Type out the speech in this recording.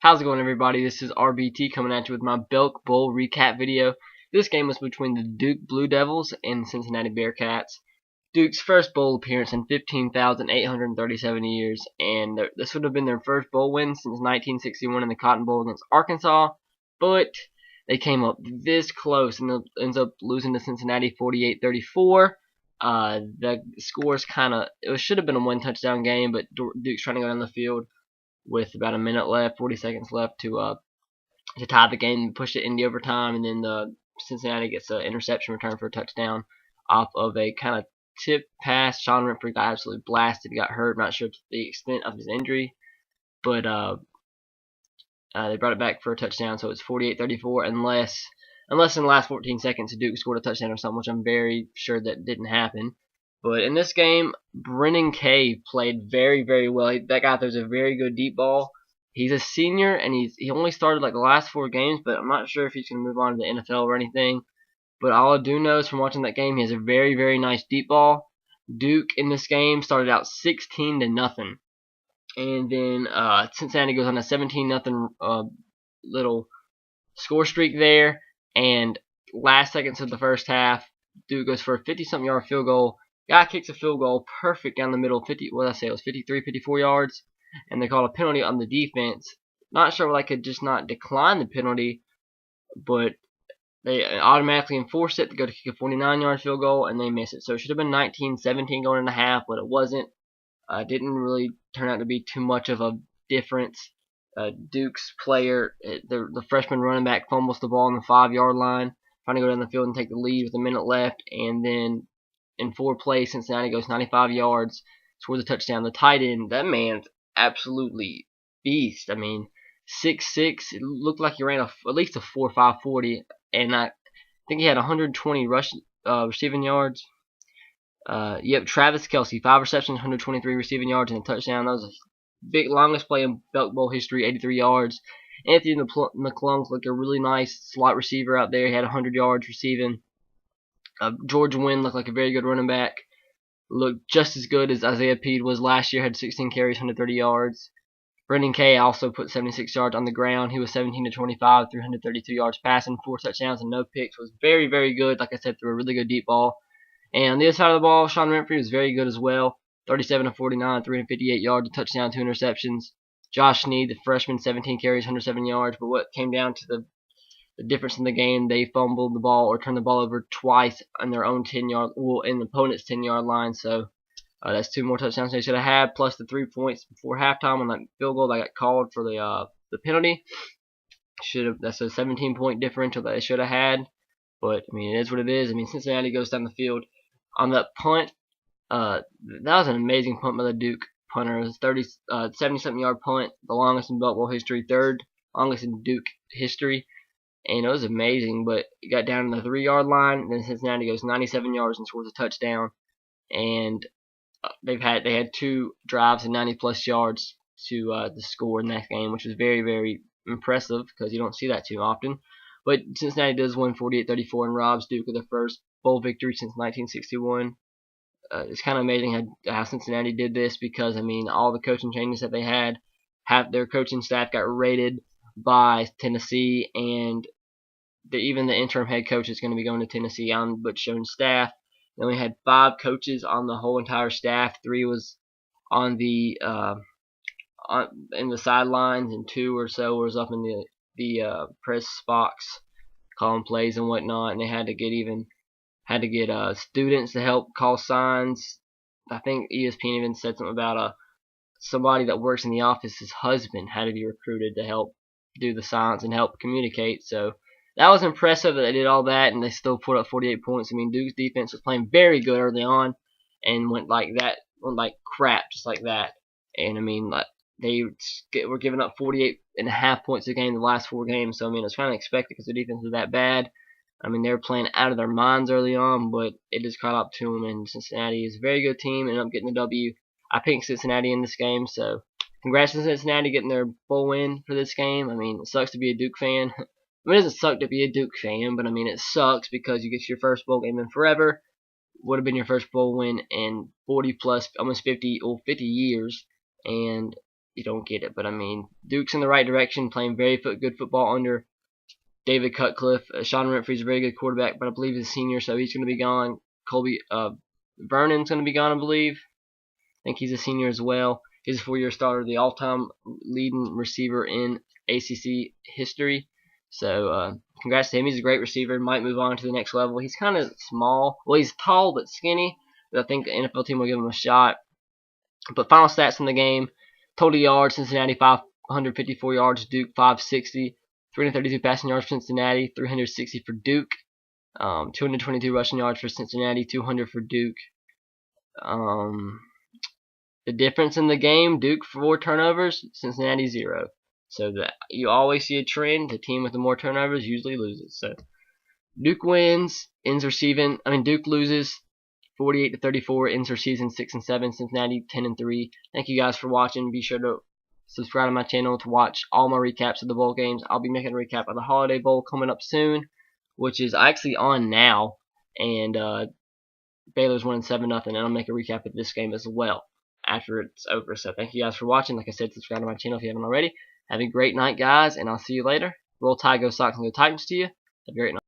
How's it going, everybody? This is RBT coming at you with my Belk Bowl recap video. This game was between the Duke Blue Devils and the Cincinnati Bearcats. Duke's first bowl appearance in 15,837 years, and this would have been their first bowl win since 1961 in the Cotton Bowl against Arkansas, but they came up this close and ends up losing to Cincinnati 48-34. The scores it should have been a one-touchdown game, but Duke's trying to go down the field with about a minute left, 40 seconds left to tie the game and push it into overtime, and then Cincinnati gets an interception return for a touchdown off of a kind of tip pass. Sean Renfree got absolutely blasted, got hurt. Not sure to the extent of his injury, but they brought it back for a touchdown, so it's 48-34 unless in the last 14 seconds Duke scored a touchdown or something, which I'm very sure that didn't happen. But in this game, Brennan Kay played very, very well. That guy throws a very good deep ball. He's a senior, and he only started like the last 4 games, but I'm not sure if he's going to move on to the NFL or anything. But all I do know is from watching that game, he has a very, very nice deep ball. Duke in this game started out 16-0, and then Cincinnati goes on a 17-0 little score streak there. And last seconds of the first half, Duke goes for a 50-something yard field goal. Guy kicks a field goal perfect down the middle, 53, 54 yards, and they called a penalty on the defense. Not sure why they could just not decline the penalty, but they automatically enforced it to go to kick a 49-yard field goal, and they miss it. So it should have been 19-17 going into half, but it wasn't. Didn't really turn out to be too much of a difference. Duke's player, the freshman running back, fumbles the ball on the 5-yard line, trying to go down the field and take the lead with a minute left, and then in 4 plays, Cincinnati goes 95 yards, scores a touchdown. The tight end, that man's absolutely beast. I mean, 6'6", it looked like he ran at least a 4.5 40, and I think he had 120 receiving yards. Travis Kelce, 5 receptions, 123 receiving yards, and a touchdown. That was a big, longest play in Belk Bowl history, 83 yards. Anthony McClung looked a really nice slot receiver out there. He had 100 yards receiving. George Wynn looked like a very good running back. Looked just as good as Isaiah Peed was last year. Had 16 carries, 130 yards. Brendan Kay also put 76 yards on the ground. He was 17-25, 332 yards passing, 4 touchdowns and no picks. Was very, very good. Like I said, threw a really good deep ball. And on the other side of the ball, Sean Renfree was very good as well. 37-49, 358 yards, a touchdown, 2 interceptions. Josh Snead, the freshman, 17 carries, 107 yards. But what came down to the difference in the game, they fumbled the ball or turned the ball over twice on their own 10-yard, in the opponent's 10-yard line. So that's 2 more touchdowns they should have had, plus the 3 points before halftime on that field goal that got called for the penalty. That's a 17-point differential that they should have had. But I mean, it is what it is. I mean, Cincinnati goes down the field on that punt. That was an amazing punt by the Duke punter. It was 70-something yard punt, the longest in Belk Bowl history, 3rd longest in Duke history. And it was amazing, but it got down to the 3-yard line, and then Cincinnati goes 97 yards and scores a touchdown. And they had 2 drives and 90-plus yards to score in that game, which was very, very impressive because you don't see that too often. But Cincinnati does win 48-34 and robs Duke of their first bowl victory since 1961. It's kind of amazing how Cincinnati did this because, I mean, all the coaching changes that they had, half their coaching staff got raided by Tennessee, and even the interim head coach is going to be going to Tennessee on Butch Jones' staff. They only had 5 coaches on the whole entire staff. 3 was on the in the sidelines, and 2 or so was up in the press box calling plays and whatnot. And they had to get students to help call signs. I think ESPN even said something about somebody that works in the office, his husband had to be recruited to help do the signs and help communicate. So that was impressive that they did all that, and they still put up 48 points. I mean, Duke's defense was playing very good early on and went like crap, just like that. And I mean, like, they were giving up 48.5 points a game the last 4 games. So I mean, it's kind of expected because the defense was that bad. I mean, they were playing out of their minds early on, but it just caught up to them. And Cincinnati is a very good team, and ended up getting the W. I picked Cincinnati in this game, so congrats to Cincinnati getting their bowl win for this game. I mean, it sucks to be a Duke fan. I mean, it doesn't suck to be a Duke fan, but I mean, it sucks because you get your first bowl game in forever. Would have been your first bowl win in 40 plus, almost 50 years, and you don't get it. But I mean, Duke's in the right direction, playing very good football under David Cutcliffe. Sean Renfrew's a very good quarterback, but I believe he's a senior, so he's going to be gone. Colby Vernon's going to be gone, I believe. I think he's a senior as well. He's a 4-year starter, the all-time leading receiver in ACC history. So congrats to him. He's a great receiver. Might move on to the next level. He's kind of small. Well, he's tall but skinny. But I think the NFL team will give him a shot. But final stats in the game: total yards, Cincinnati 554 yards, Duke 560. 332 passing yards for Cincinnati, 360 for Duke. 222 rushing yards for Cincinnati, 200 for Duke. The difference in the game: Duke 4 turnovers, Cincinnati 0. So that you always see a trend. The team with the more turnovers usually loses. So Duke wins, Duke loses 48-34, ends their season 6-7. Cincinnati 10-3. Thank you guys for watching. Be sure to subscribe to my channel to watch all my recaps of the bowl games. I'll be making a recap of the Holiday Bowl coming up soon, which is actually on now, and Baylor's winning 7-0, and I'll make a recap of this game as well after it's over. So thank you guys for watching. Like I said, subscribe to my channel if you haven't already. Have a great night, guys, and I'll see you later. Roll Tide, go Sox, and go Titans to you. Have a great night.